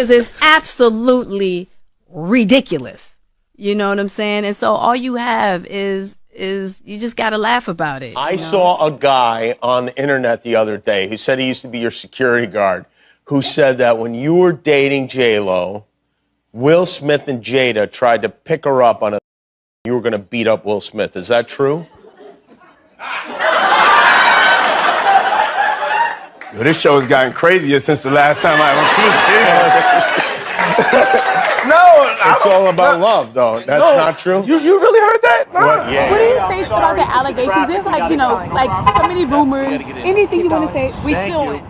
because it's absolutely ridiculous. You know what I'm saying? And so all you have is you just got to laugh about it. I saw a guy on the internet the other day who said he used to be your security guard, who said that when you were dating J-Lo, Will Smith and Jada tried to pick her up on a you were going to beat up Will Smith. Is that true? Yo, this show has gotten crazier since the last time I was No, it's all about love, though. That's not true. You really heard that? No. What? Yeah. What do you say about the allegations? There's like, like so many rumors. Anything you want to say? We suing.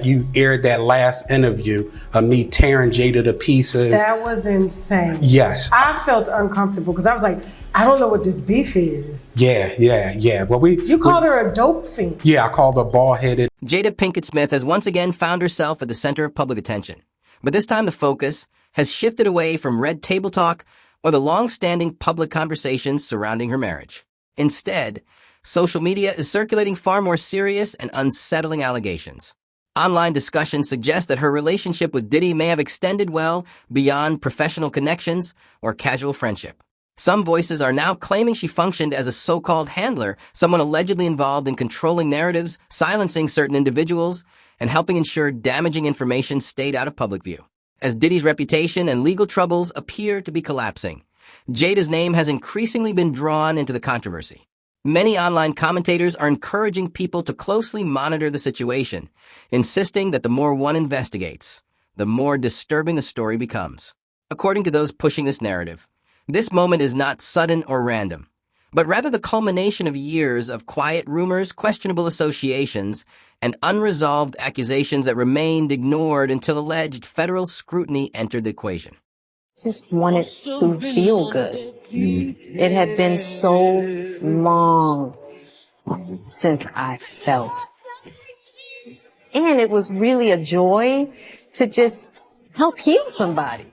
You aired that last interview of me tearing Jada to pieces. That was insane. Yes. I felt uncomfortable because I was like, I don't know what this beef is. Yeah. Well, You called her a dope fiend. Yeah, I called her bald-headed. Jada Pinkett Smith has once again found herself at the center of public attention. But this time the focus has shifted away from red table talk or the long-standing public conversations surrounding her marriage. Instead, social media is circulating far more serious and unsettling allegations. Online discussions suggest that her relationship with Diddy may have extended well beyond professional connections or casual friendship. Some voices are now claiming she functioned as a so-called handler, someone allegedly involved in controlling narratives, silencing certain individuals, and helping ensure damaging information stayed out of public view. As Diddy's reputation and legal troubles appear to be collapsing, Jada's name has increasingly been drawn into the controversy. Many online commentators are encouraging people to closely monitor the situation, insisting that the more one investigates, the more disturbing the story becomes. According to those pushing this narrative, this moment is not sudden or random, but rather the culmination of years of quiet rumors, questionable associations, and unresolved accusations that remained ignored until alleged federal scrutiny entered the equation. Just wanted to feel good. It had been so long since I felt. And it was really a joy to just help heal somebody.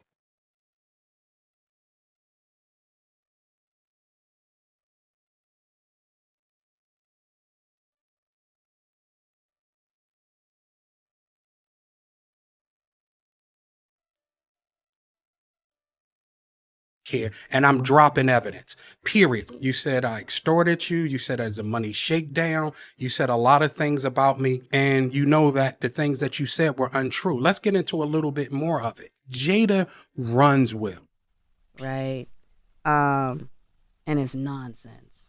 Here, and I'm dropping evidence, period. You said I extorted you. You said as a money shakedown. You said a lot of things about me, and you know that the things that you said were untrue. Let's get into a little bit more of it. Jada runs Will. Right. And it's nonsense.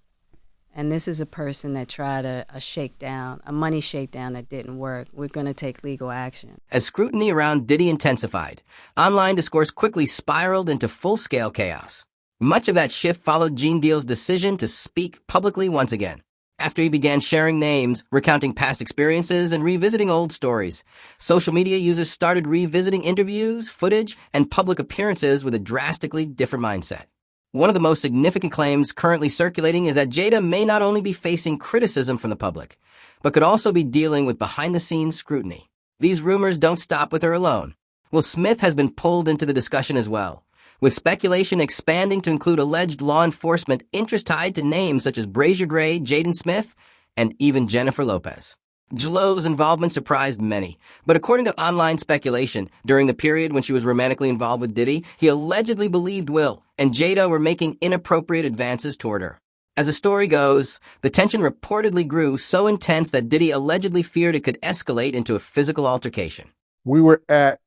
And this is a person that tried a shakedown, a money shakedown that didn't work. We're going to take legal action. As scrutiny around Diddy intensified, online discourse quickly spiraled into full-scale chaos. Much of that shift followed Gene Deal's decision to speak publicly once again. After he began sharing names, recounting past experiences, and revisiting old stories, social media users started revisiting interviews, footage, and public appearances with a drastically different mindset. One of the most significant claims currently circulating is that Jada may not only be facing criticism from the public, but could also be dealing with behind-the-scenes scrutiny. These rumors don't stop with her alone. Will Smith has been pulled into the discussion as well, with speculation expanding to include alleged law enforcement interest tied to names such as Brazier Gray, Jada Smith, and even Jennifer Lopez. J.Lo's involvement surprised many, but according to online speculation, during the period when she was romantically involved with Diddy, he allegedly believed Will and Jada were making inappropriate advances toward her. As the story goes, the tension reportedly grew so intense that Diddy allegedly feared it could escalate into a physical altercation. We were at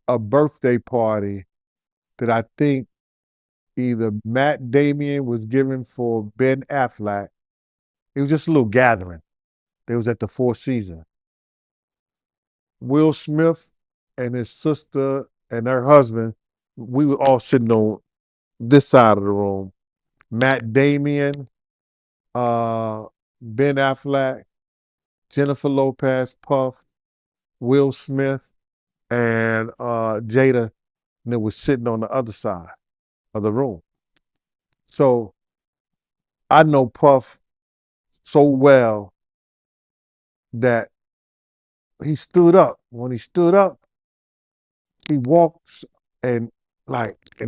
a birthday party that I think either Matt Damien was giving for Ben Affleck. It was just a little gathering. They was at the Four Seasons. Will Smith and his sister and her husband, we were all sitting on this side of the room. Matt Damien, Ben Affleck, Jennifer Lopez, Puff, Will Smith, and Jada, and they was sitting on the other side of the room. So I know Puff so well that he stood up. When he stood up, he walked and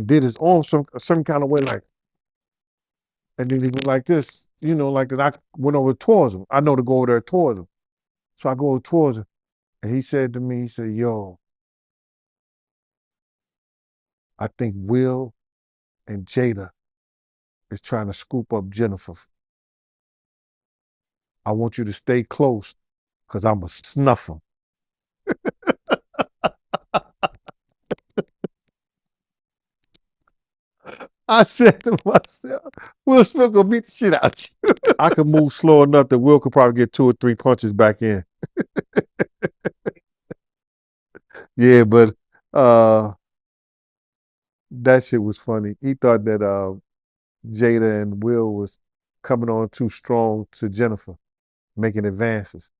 did his arm some kind of way, and then he went like this, and I went over towards him. I know to go over there towards him. So I go towards him, and he said to me, he said, yo, I think Will and Jada is trying to scoop up Jennifer. I want you to stay close because I'm going to snuff them. I said to myself, Will Smith gonna beat the shit out you. I could move slow enough that Will could probably get 2 or 3 punches back in. Yeah, but that shit was funny. He thought that Jada and Will was coming on too strong to Jennifer, making advances.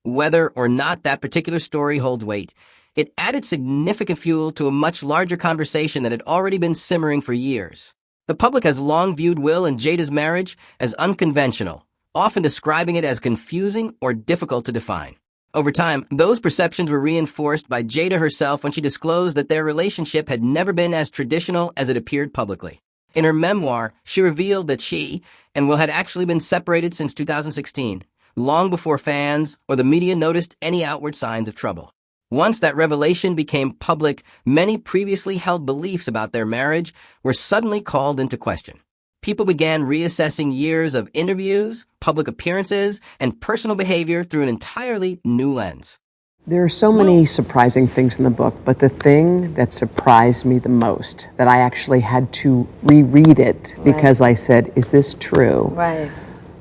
Whether or not that particular story holds weight, it added significant fuel to a much larger conversation that had already been simmering for years. The public has long viewed Will and Jada's marriage as unconventional, often describing it as confusing or difficult to define. Over time, those perceptions were reinforced by Jada herself when she disclosed that their relationship had never been as traditional as it appeared publicly. In her memoir, she revealed that she and Will had actually been separated since 2016, long before fans or the media noticed any outward signs of trouble. Once that revelation became public, many previously held beliefs about their marriage were suddenly called into question. People began reassessing years of interviews, public appearances, and personal behavior through an entirely new lens. There are so many surprising things in the book, but the thing that surprised me the most, that I actually had to reread it because I said, is this true? Right.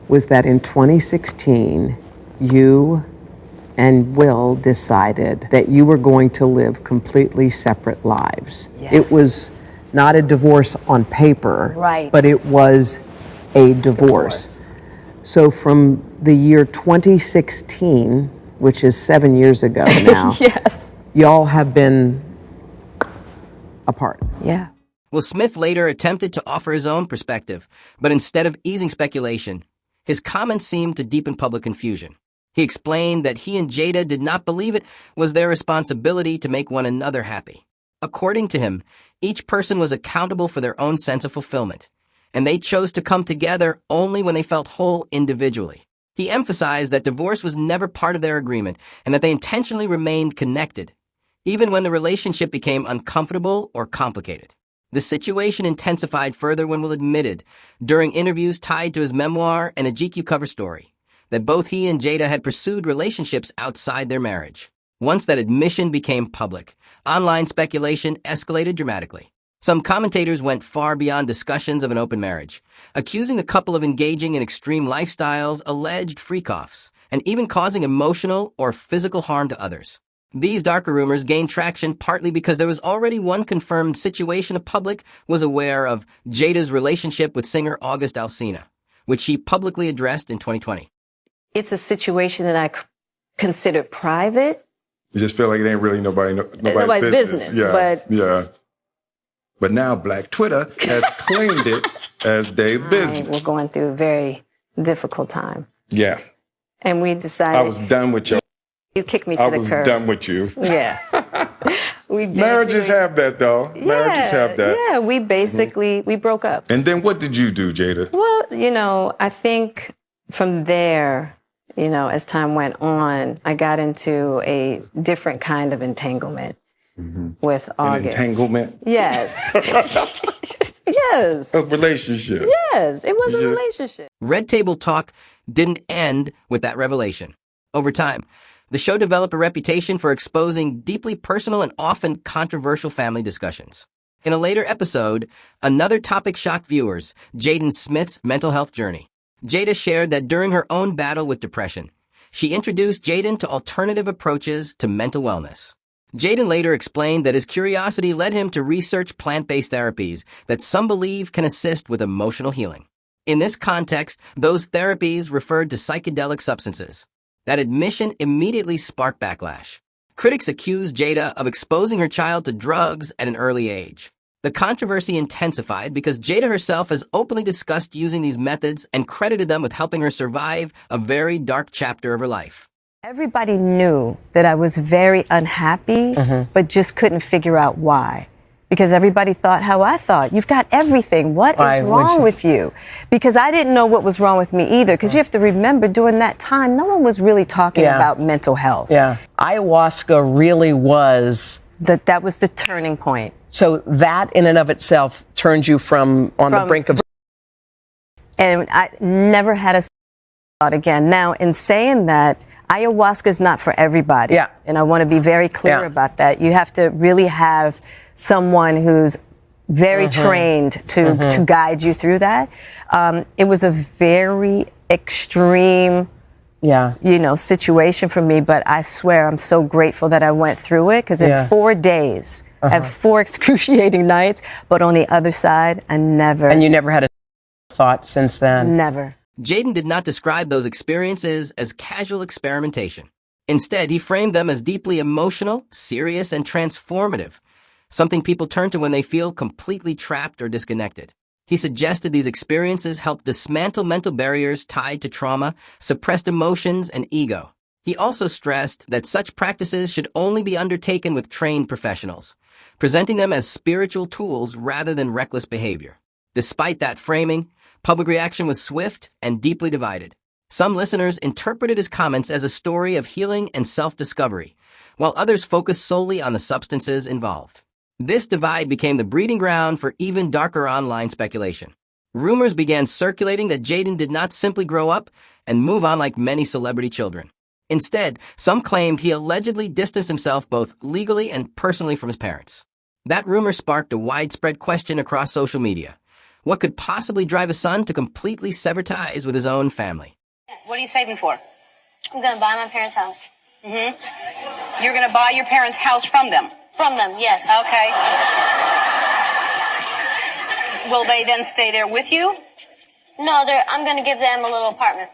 Was that in 2016, you and Will decided that you were going to live completely separate lives. Yes. It was not a divorce on paper, Right. but it was a divorce. So from the year 2016, which is 7 years ago now, Yes. y'all have been apart. Yeah. Will Smith later attempted to offer his own perspective, but instead of easing speculation, his comments seemed to deepen public confusion. He explained that he and Jada did not believe it was their responsibility to make one another happy. According to him, each person was accountable for their own sense of fulfillment, and they chose to come together only when they felt whole individually. He emphasized that divorce was never part of their agreement and that they intentionally remained connected, even when the relationship became uncomfortable or complicated. The situation intensified further when Will admitted, during interviews tied to his memoir and a GQ cover story, that both he and Jada had pursued relationships outside their marriage. Once that admission became public, online speculation escalated dramatically. Some commentators went far beyond discussions of an open marriage, accusing the couple of engaging in extreme lifestyles, alleged freak-offs, and even causing emotional or physical harm to others. These darker rumors gained traction partly because there was already one confirmed situation the public was aware of: Jada's relationship with singer August Alsina, which she publicly addressed in 2020. It's a situation that I consider private. You just feel like it ain't really nobody's business. Yeah. But now Black Twitter has claimed it as their business. We're going through a very difficult time. Yeah. And we decided. I was done with you. You kicked me to the curb. I was done with you. Yeah. Marriages have that, though. Marriages have that. Yeah, we basically, we broke up. And then what did you do, Jada? Well, I think from there, as time went on, I got into a different kind of entanglement with August. An entanglement? Yes. Yes. A relationship. Yes, it was a relationship. Red Table Talk didn't end with that revelation. Over time, the show developed a reputation for exposing deeply personal and often controversial family discussions. In a later episode, another topic shocked viewers: Jada Smith's mental health journey. Jada shared that during her own battle with depression, she introduced Jaden to alternative approaches to mental wellness. Jaden later explained that his curiosity led him to research plant-based therapies that some believe can assist with emotional healing. In this context, those therapies referred to psychedelic substances. That admission immediately sparked backlash. Critics accused Jada of exposing her child to drugs at an early age. The controversy intensified because Jada herself has openly discussed using these methods and credited them with helping her survive a very dark chapter of her life. Everybody knew that I was very unhappy, but just couldn't figure out why. Because everybody thought how I thought. You've got everything. What is wrong with you? Because I didn't know what was wrong with me either. Because you have to remember, during that time, no one was really talking about mental health. Yeah. Ayahuasca really was that was the turning point. So that in and of itself turned you from the brink of. And I never had a thought again. Now, in saying that, ayahuasca is not for everybody. Yeah. And I want to be very clear about that. You have to really have someone who's very trained to guide you through that. It was a very extreme situation for me, but I swear I'm so grateful that I went through it, because in 4 days, I had 4 excruciating nights, but on the other side, I never. And you never had a thought since then? Never. Jaden did not describe those experiences as casual experimentation. Instead, he framed them as deeply emotional, serious, and transformative, something people turn to when they feel completely trapped or disconnected. He suggested these experiences help dismantle mental barriers tied to trauma, suppressed emotions, and ego. He also stressed that such practices should only be undertaken with trained professionals, presenting them as spiritual tools rather than reckless behavior. Despite that framing, public reaction was swift and deeply divided. Some listeners interpreted his comments as a story of healing and self-discovery, while others focused solely on the substances involved. This divide became the breeding ground for even darker online speculation. Rumors began circulating that Jaden did not simply grow up and move on like many celebrity children. Instead, some claimed he allegedly distanced himself both legally and personally from his parents. That rumor sparked a widespread question across social media. What could possibly drive a son to completely sever ties with his own family? What are you saving for? I'm gonna buy my parents' house. You're going to buy your parents' house from them? From them, yes. Okay. Will they then stay there with you? No, I'm gonna give them a little apartment.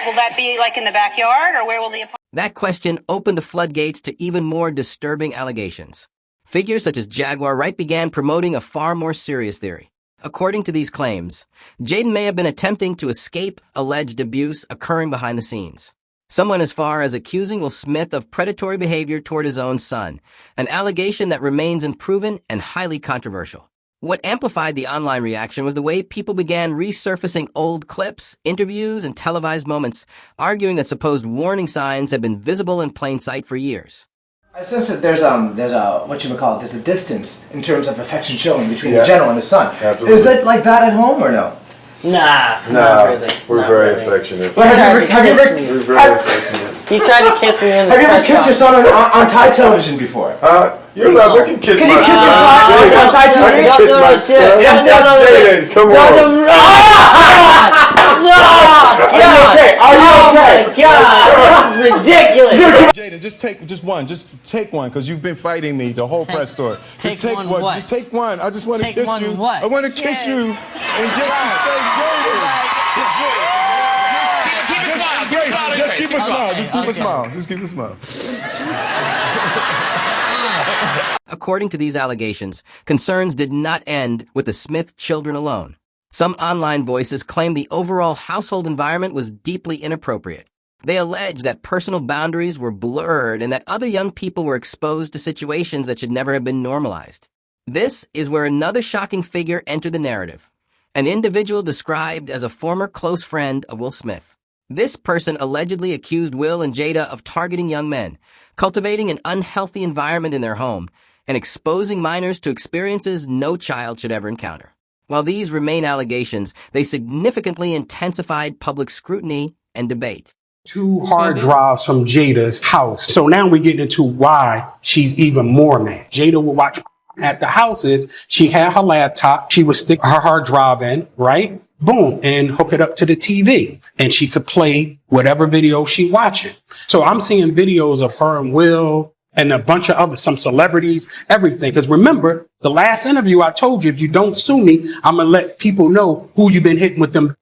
Will that be like in the backyard, or where will the apartment? That question opened the floodgates to even more disturbing allegations. Figures such as Jaguar Wright began promoting a far more serious theory. According to these claims, Jaden may have been attempting to escape alleged abuse occurring behind the scenes. Some went as far as accusing Will Smith of predatory behavior toward his own son, an allegation that remains unproven and highly controversial. What amplified the online reaction was the way people began resurfacing old clips, interviews, and televised moments, arguing that supposed warning signs had been visible in plain sight for years. I sense that there's a distance in terms of affection showing between the general and his son. Absolutely. Is it like that at home or no? Nah, really. We're very affectionate. Well, have you ever We're very affectionate. He tried to kiss me in the Have you ever kissed your son on Thai television before? You're not looking kiss Can my you kiss son. on Thai I television? can kiss my son. Jaden, come on. Are you okay? God, this is ridiculous. Jada, just take one, because you've been fighting me the whole press tour. Just take one. What? Just take one. I just want to Take kiss one you. what? I want to kiss you and just say Jada. Just keep a smile. Just keep a smile. Just keep a smile. According to these allegations, concerns did not end with the Smith children alone. Some online voices claimed the overall household environment was deeply inappropriate. They alleged that personal boundaries were blurred and that other young people were exposed to situations that should never have been normalized. This is where another shocking figure entered the narrative, an individual described as a former close friend of Will Smith. This person allegedly accused Will and Jada of targeting young men, cultivating an unhealthy environment in their home, and exposing minors to experiences no child should ever encounter. While these remain allegations, they significantly intensified public scrutiny and debate. 2 hard drives from Jada's house. So now we get into why she's even more mad. Jada will watch at the houses. She had her laptop. She would stick her hard drive in, right? Boom, and hook it up to the TV. And she could play whatever video she watching. So I'm seeing videos of her and Will and a bunch of some celebrities, everything. Because remember, the last interview I told you, if you don't sue me, I'm going to let people know who you've been hitting with them.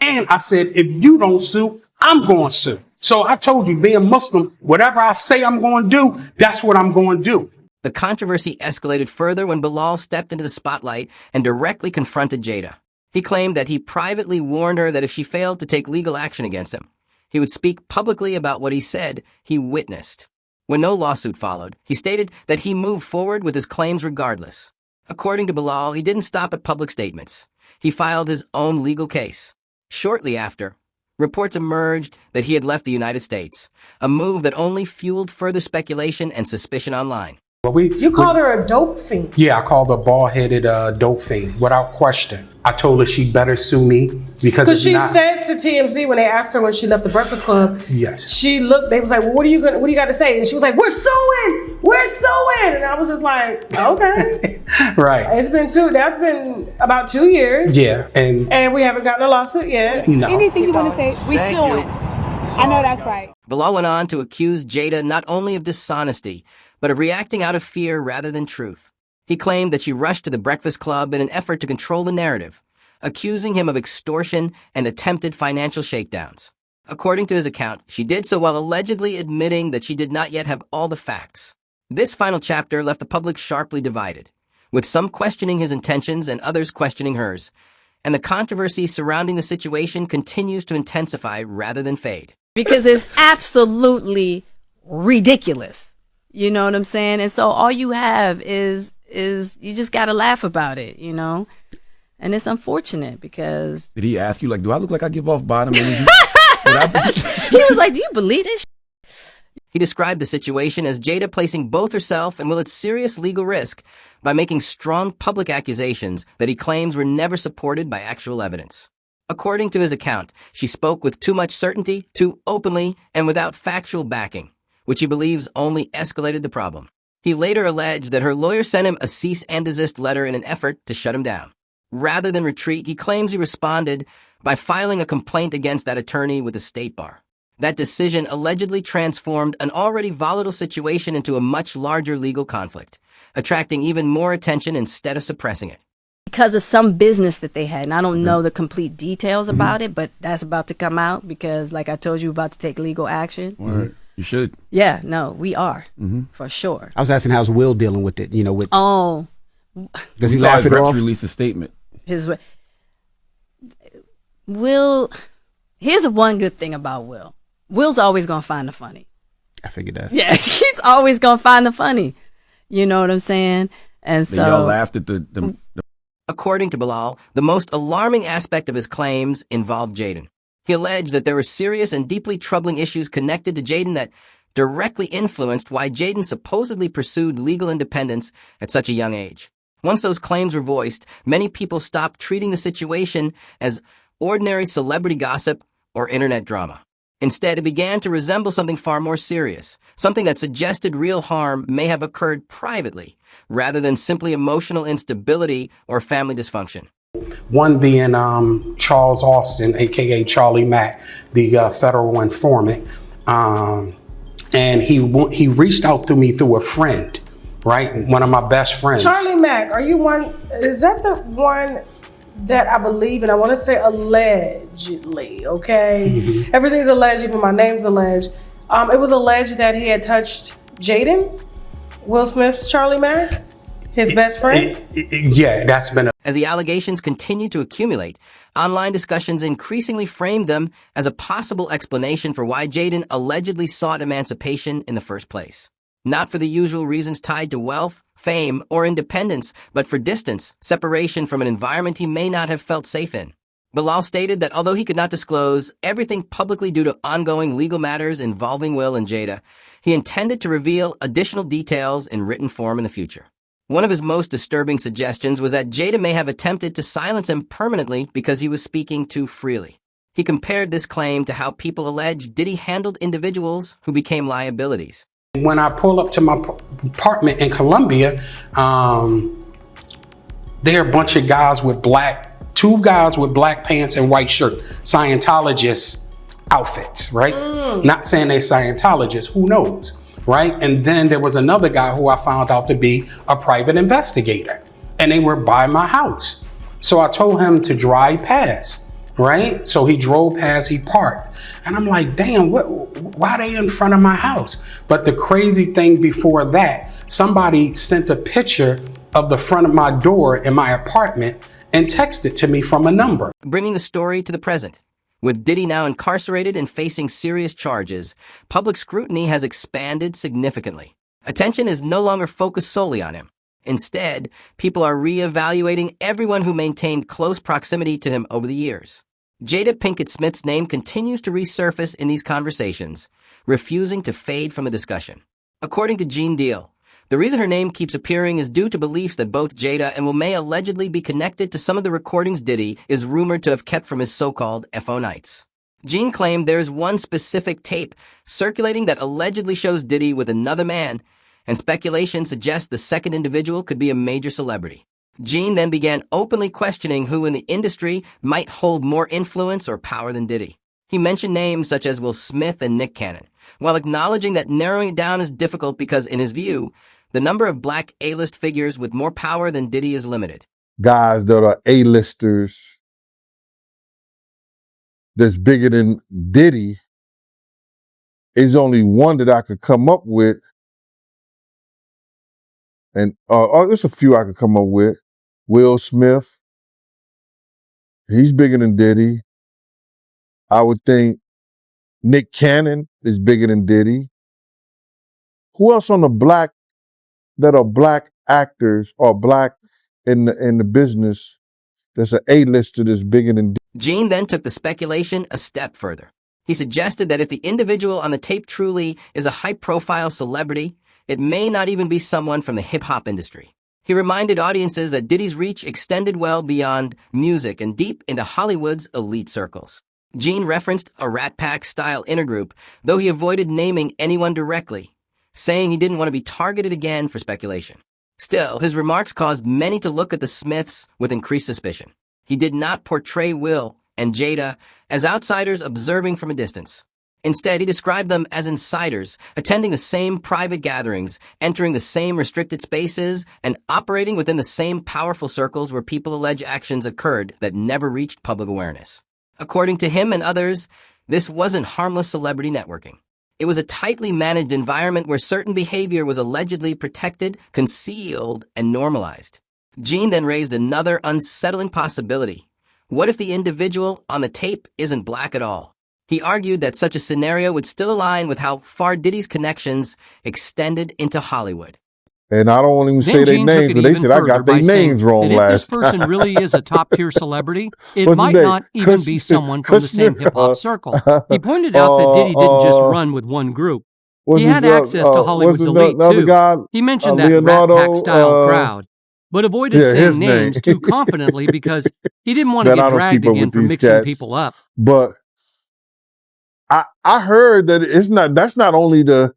And I said, if you don't sue, I'm going to sue. So I told you, being Muslim, whatever I say I'm going to do, that's what I'm going to do. The controversy escalated further when Bilal stepped into the spotlight and directly confronted Jada. He claimed that he privately warned her that if she failed to take legal action against him, he would speak publicly about what he said he witnessed. When no lawsuit followed, he stated that he moved forward with his claims regardless. According to Bilal, he didn't stop at public statements. He filed his own legal case. Shortly after, Reports emerged that he had left the United States, a move that only fueled further speculation and suspicion online. You called her a dope fiend. Yeah, I called her bald-headed dope fiend, without question. I told her she better sue me because she said to TMZ when they asked her when she left the Breakfast Club. Yes. She looked. They was like, well, what do you got to say? And she was like, we're suing. And I was just like, okay. Right. That's been about 2 years. Yeah, and we haven't gotten a lawsuit yet. No. Anything you want to say? We suing. I know that's right. Bilal went on to accuse Jada not only of dishonesty, but of reacting out of fear rather than truth. He claimed that she rushed to the Breakfast Club in an effort to control the narrative, accusing him of extortion and attempted financial shakedowns. According to his account, she did so while allegedly admitting that she did not yet have all the facts. This final chapter left the public sharply divided, with some questioning his intentions and others questioning hers, and the controversy surrounding the situation continues to intensify rather than fade. Because it's absolutely ridiculous. You know what I'm saying? And so all you have is you just got to laugh about it, you know? And it's unfortunate because... Did he ask you, like, do I look like I give off bottom energy? He was like, do you believe this? He described the situation as Jada placing both herself and Will at serious legal risk by making strong public accusations that he claims were never supported by actual evidence. According to his account, she spoke with too much certainty, too openly, and without factual backing, which he believes only escalated the problem. He later alleged that her lawyer sent him a cease and desist letter in an effort to shut him down. Rather than retreat, he claims he responded by filing a complaint against that attorney with the State Bar. That decision allegedly transformed an already volatile situation into a much larger legal conflict, attracting even more attention instead of suppressing it. Because of some business that they had, and I don't know the complete details about it, but that's about to come out because, like I told you, we're about to take legal action. Word. You should. Yeah, no, we are, for sure. I was asking how's Will dealing with it, with... Oh. Does he laugh it off? Release a statement. Will, here's one good thing about Will. Will's always going to find the funny. I figured that. Yeah, he's always going to find the funny. You know what I'm saying? And so... Y'all laughed at the... According to Bilal, the most alarming aspect of his claims involved Jaden. He alleged that there were serious and deeply troubling issues connected to Jaden that directly influenced why Jaden supposedly pursued legal independence at such a young age. Once those claims were voiced, many people stopped treating the situation as ordinary celebrity gossip or internet drama. Instead, it began to resemble something far more serious, something that suggested real harm may have occurred privately, rather than simply emotional instability or family dysfunction. One being Charles Austin, a.k.a. Charlie Mack, the federal informant. And he reached out to me through a friend, right? One of my best friends. Charlie Mack, is that the one that I believe in? I want to say allegedly, okay? Everything's alleged, even my name's alleged. It was alleged that he had touched Jaden, Will Smith's Charlie Mack, his best friend. Yeah, that's been As the allegations continued to accumulate, online discussions increasingly framed them as a possible explanation for why Jaden allegedly sought emancipation in the first place. Not for the usual reasons tied to wealth, fame, or independence, but for distance, separation from an environment he may not have felt safe in. Bilal stated that although he could not disclose everything publicly due to ongoing legal matters involving Will and Jada, he intended to reveal additional details in written form in the future. One of his most disturbing suggestions was that Jada may have attempted to silence him permanently because he was speaking too freely. He compared this claim to how people allege Diddy handled individuals who became liabilities. When I pull up to my apartment in Columbia, there are a bunch of guys with two guys with black pants and white shirt, Scientologist outfits, right? Not saying they Scientologists, who knows, right? And then there was another guy who I found out to be a private investigator, and they were by my house. So I told him to drive past, right? So he drove past, he parked. And I'm like, damn, why are they in front of my house? But the crazy thing before that, somebody sent a picture of the front of my door in my apartment and texted to me from a number. Bringing the story to the present. With Diddy now incarcerated and facing serious charges, public scrutiny has expanded significantly. Attention is no longer focused solely on him. Instead, people are re-evaluating everyone who maintained close proximity to him over the years. Jada Pinkett Smith's name continues to resurface in these conversations, refusing to fade from the discussion. According to Gene Deal, the reason her name keeps appearing is due to beliefs that both Jada and Will may allegedly be connected to some of the recordings Diddy is rumored to have kept from his so-called FO nights. Gene claimed there is one specific tape circulating that allegedly shows Diddy with another man, and speculation suggests the second individual could be a major celebrity. Gene then began openly questioning who in the industry might hold more influence or power than Diddy. He mentioned names such as Will Smith and Nick Cannon, while acknowledging that narrowing it down is difficult because, in his view, the number of black A-list figures with more power than Diddy is limited. Guys that are A-listers that's bigger than Diddy is only one that I could come up with. And there's a few I could come up with. Will Smith, he's bigger than Diddy. I would think Nick Cannon is bigger than Diddy. Who else on the black that are black actors or black in the business that's an A-lister that's bigger than Diddy? Gene then took the speculation a step further. He suggested that if the individual on the tape truly is a high-profile celebrity, it may not even be someone from the hip-hop industry. He reminded audiences that Diddy's reach extended well beyond music and deep into Hollywood's elite circles. Gene referenced a Rat Pack-style intergroup, though he avoided naming anyone directly, saying he didn't want to be targeted again for speculation. Still, his remarks caused many to look at the Smiths with increased suspicion. He did not portray Will and Jada as outsiders observing from a distance. Instead, he described them as insiders, attending the same private gatherings, entering the same restricted spaces, and operating within the same powerful circles where people allege actions occurred that never reached public awareness. According to him and others, this wasn't harmless celebrity networking. It was a tightly managed environment where certain behavior was allegedly protected, concealed, and normalized. Gene then raised another unsettling possibility. What if the individual on the tape isn't black at all? He argued that such a scenario would still align with how far Diddy's connections extended into Hollywood. And I don't even say their names, but they said I got their names wrong last time. If this person really is a top-tier celebrity, it might not even be someone from the same hip-hop circle. He pointed out that Diddy didn't just run with one group. He had access to Hollywood's elite, too. He mentioned that Rat Pack-style crowd, but avoided saying names too confidently because he didn't want to get dragged again for mixing people up. But I heard that that's not only the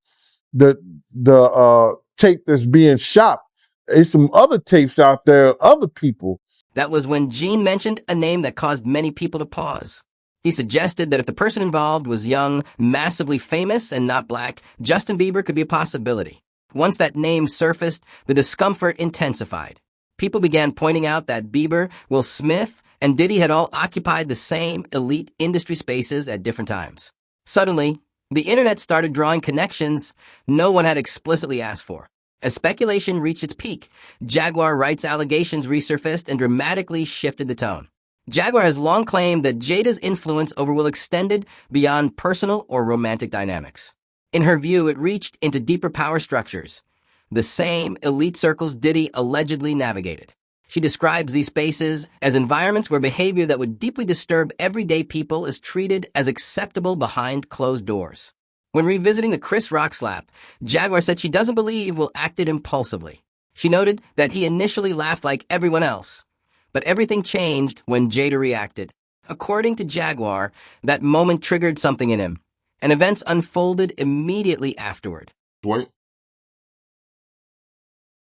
tape that's being shot. There's some other tapes out there, other people. That was when Gene mentioned a name that caused many people to pause. He suggested that if the person involved was young, massively famous, and not black, Justin Bieber could be a possibility. Once that name surfaced, the discomfort intensified. People began pointing out that Bieber, Will Smith, and Diddy had all occupied the same elite industry spaces at different times. Suddenly, the internet started drawing connections no one had explicitly asked for. As speculation reached its peak, Jaguar rights allegations resurfaced and dramatically shifted the tone. Jaguar has long claimed that Jada's influence over Will extended beyond personal or romantic dynamics. In her view, it reached into deeper power structures, the same elite circles Diddy allegedly navigated. She describes these spaces as environments where behavior that would deeply disturb everyday people is treated as acceptable behind closed doors. When revisiting the Chris Rock slap, Jaguar said she doesn't believe Will acted impulsively. She noted that he initially laughed like everyone else, but everything changed when Jada reacted. According to Jaguar, that moment triggered something in him, and events unfolded immediately afterward. Dwight?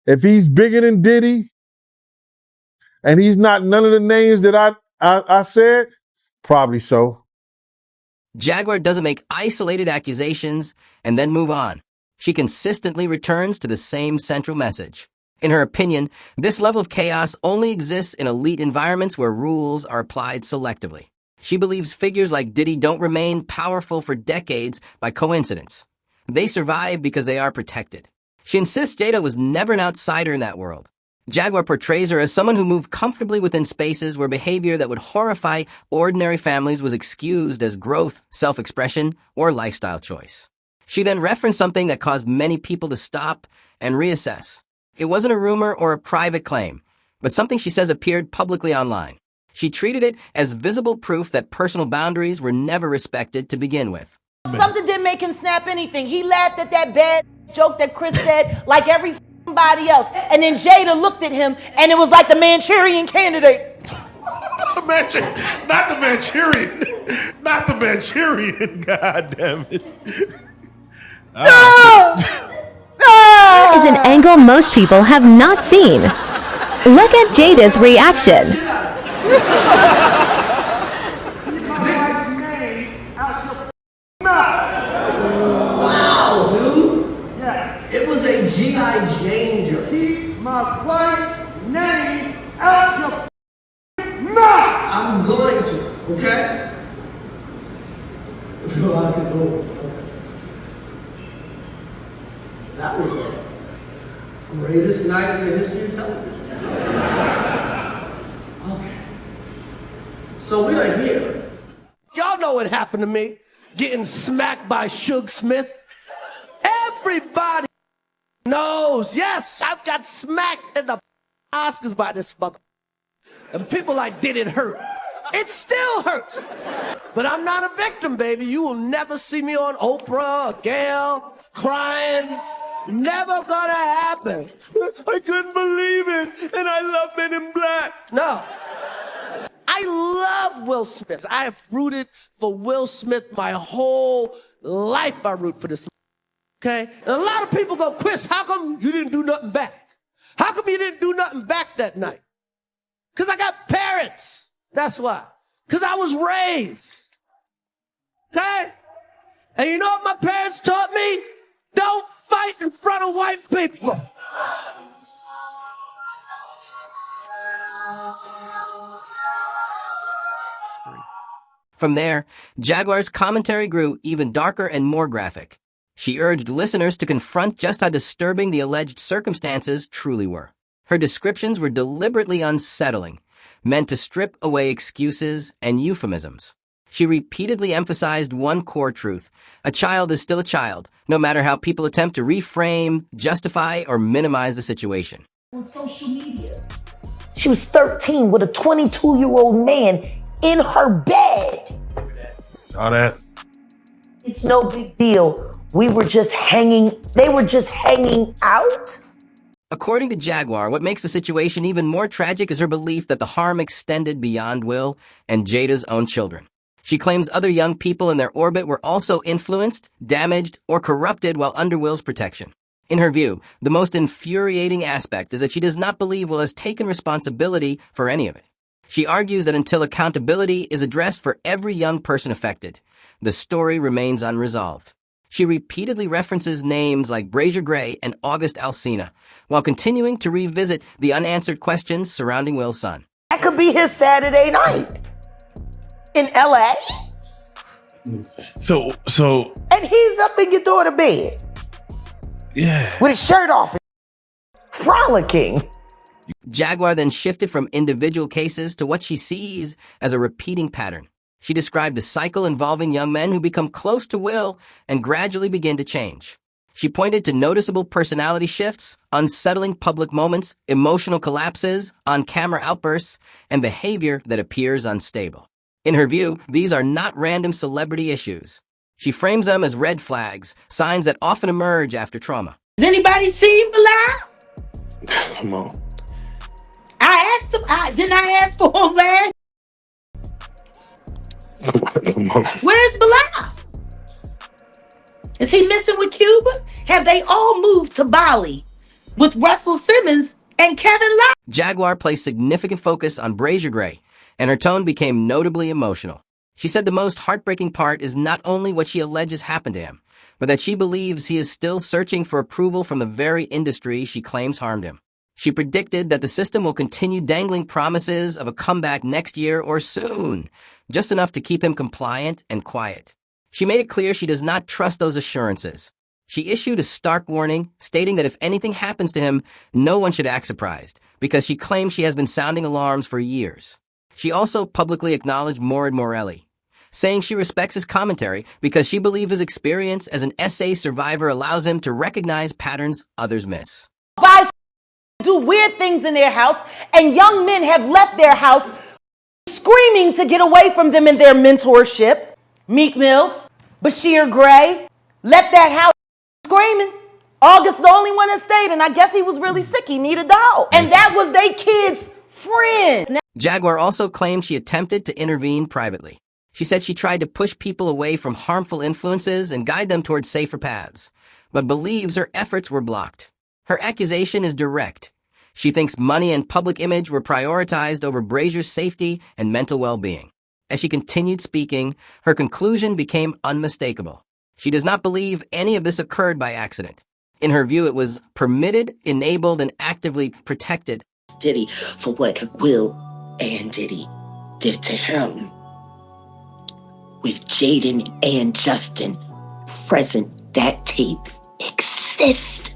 If he's bigger than Diddy, and he's not none of the names that I said, probably so. Jaguar doesn't make isolated accusations and then move on. She consistently returns to the same central message. In her opinion, this level of chaos only exists in elite environments where rules are applied selectively. She believes figures like Diddy don't remain powerful for decades by coincidence. They survive because they are protected. She insists Jada was never an outsider in that world. Jaguar portrays her as someone who moved comfortably within spaces where behavior that would horrify ordinary families was excused as growth, self-expression, or lifestyle choice. She then referenced something that caused many people to stop and reassess. It wasn't a rumor or a private claim, but something she says appeared publicly online. She treated it as visible proof that personal boundaries were never respected to begin with. Something didn't make him snap anything. He laughed at that bad joke that Chris said like everybody else. And then Jada looked at him and it was like the Manchurian Candidate. Not the Manchurian. Not the Manchurian. God damn it. Here is an angle most people have not seen. Look at Jada's reaction. Wow, dude. Yeah. It was a G.I. Janger. Keep my wife's name out your mouth. I'm going to, okay? So I can go. That was the greatest night in the history of television. Okay. So we are here. Y'all know what happened to me. Getting smacked by Suge Smith. Everybody knows. Yes, I've got smacked in the Oscars by this mother. And people like, did it hurt? It still hurts. But I'm not a victim, baby. You will never see me on Oprah or Gayle crying. Never gonna happen. I couldn't believe it. And I love Men in Black. No. I love Will Smith. I have rooted for Will Smith my whole life. I root for this. Okay? And a lot of people go, Chris, how come you didn't do nothing back? How come you didn't do nothing back that night? Because I got parents. That's why. Because I was raised. Okay? And you know what my parents taught me? Don't fight in front of white people. From there, Jaguar's commentary grew even darker and more graphic. She urged listeners to confront just how disturbing the alleged circumstances truly were. Her descriptions were deliberately unsettling, meant to strip away excuses and euphemisms. She repeatedly emphasized one core truth. A child is still a child, no matter how people attempt to reframe, justify, or minimize the situation. On social media. She was 13 with a 22-year-old man in her bed. Saw that. It's no big deal. They were just hanging out. According to Jaguar, what makes the situation even more tragic is her belief that the harm extended beyond Will and Jada's own children. She claims other young people in their orbit were also influenced, damaged, or corrupted while under Will's protection. In her view, the most infuriating aspect is that she does not believe Will has taken responsibility for any of it. She argues that until accountability is addressed for every young person affected, the story remains unresolved. She repeatedly references names like Brazier Gray and August Alsina, while continuing to revisit the unanswered questions surrounding Will's son. That could be his Saturday night in LA. So. And he's up in your daughter's bed. Yeah. With his shirt off, frolicking. Jaguar then shifted from individual cases to what she sees as a repeating pattern. She described a cycle involving young men who become close to Will and gradually begin to change. She pointed to noticeable personality shifts, unsettling public moments, emotional collapses, on-camera outbursts, and behavior that appears unstable. In her view, these are not random celebrity issues. She frames them as red flags, signs that often emerge after trauma. Has anybody seen Bilal? Come on. I asked him. Didn't I ask for him last? Where's Bilal? Is he missing with Cuba? Have they all moved to Bali with Russell Simmons and Kevin Love? Jaguar placed significant focus on Brazier Gray, and her tone became notably emotional. She said the most heartbreaking part is not only what she alleges happened to him, but that she believes he is still searching for approval from the very industry she claims harmed him. She predicted that the system will continue dangling promises of a comeback next year or soon, just enough to keep him compliant and quiet. She made it clear she does not trust those assurances. She issued a stark warning, stating that if anything happens to him, no one should act surprised, because she claims she has been sounding alarms for years. She also publicly acknowledged Mourad Morelli, saying she respects his commentary because she believes his experience as an SA survivor allows him to recognize patterns others miss. Guys do weird things in their house, and young men have left their house screaming to get away from them in their mentorship. Meek Mills, Bashir Gray, let that house screaming. August the only one that stayed, and I guess he was really sick. He needed a dog. And that was they kids' friend. Jaguar also claimed she attempted to intervene privately. She said she tried to push people away from harmful influences and guide them towards safer paths, but believes her efforts were blocked. Her accusation is direct. She thinks money and public image were prioritized over Brazier's safety and mental well-being. As she continued speaking, her conclusion became unmistakable. She does not believe any of this occurred by accident. In her view, it was permitted, enabled, and actively protected. Diddy for what Will and Diddy did to him. With Jaden and Justin present, that tape exists.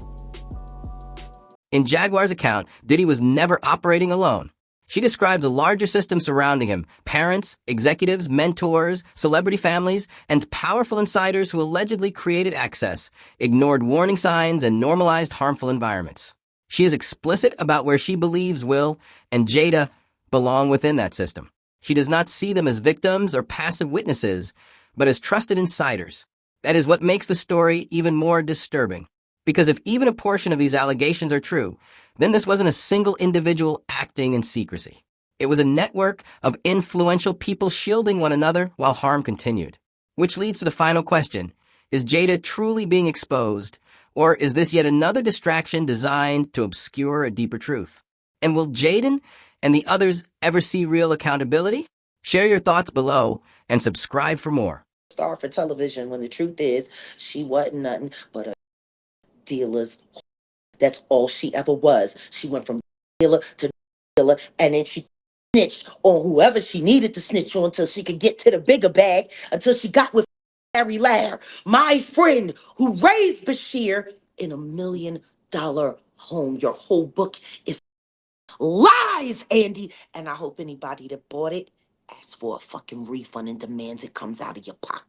In Jaguar's account, Diddy was never operating alone. She describes a larger system surrounding him: parents, executives, mentors, celebrity families, and powerful insiders who allegedly created access, ignored warning signs, and normalized harmful environments. She is explicit about where she believes Will and Jada belong within that system. She does not see them as victims or passive witnesses, but as trusted insiders. That is what makes the story even more disturbing. Because if even a portion of these allegations are true, then this wasn't a single individual acting in secrecy. It was a network of influential people shielding one another while harm continued. Which leads to the final question: is Jada truly being exposed, or is this yet another distraction designed to obscure a deeper truth? And will Jaden and the others ever see real accountability? Share your thoughts below and subscribe for more. Star for television when the truth is she wasn't nothing but a dealer's. That's all she ever was. She went from dealer to dealer, and then she snitched on whoever she needed to snitch on until she could get to the bigger bag, until she got with Harry Lair, my friend who raised Bashir in $1 million home. Your whole book is lies, Andy, and I hope anybody that bought it asks for a fucking refund and demands it comes out of your pocket.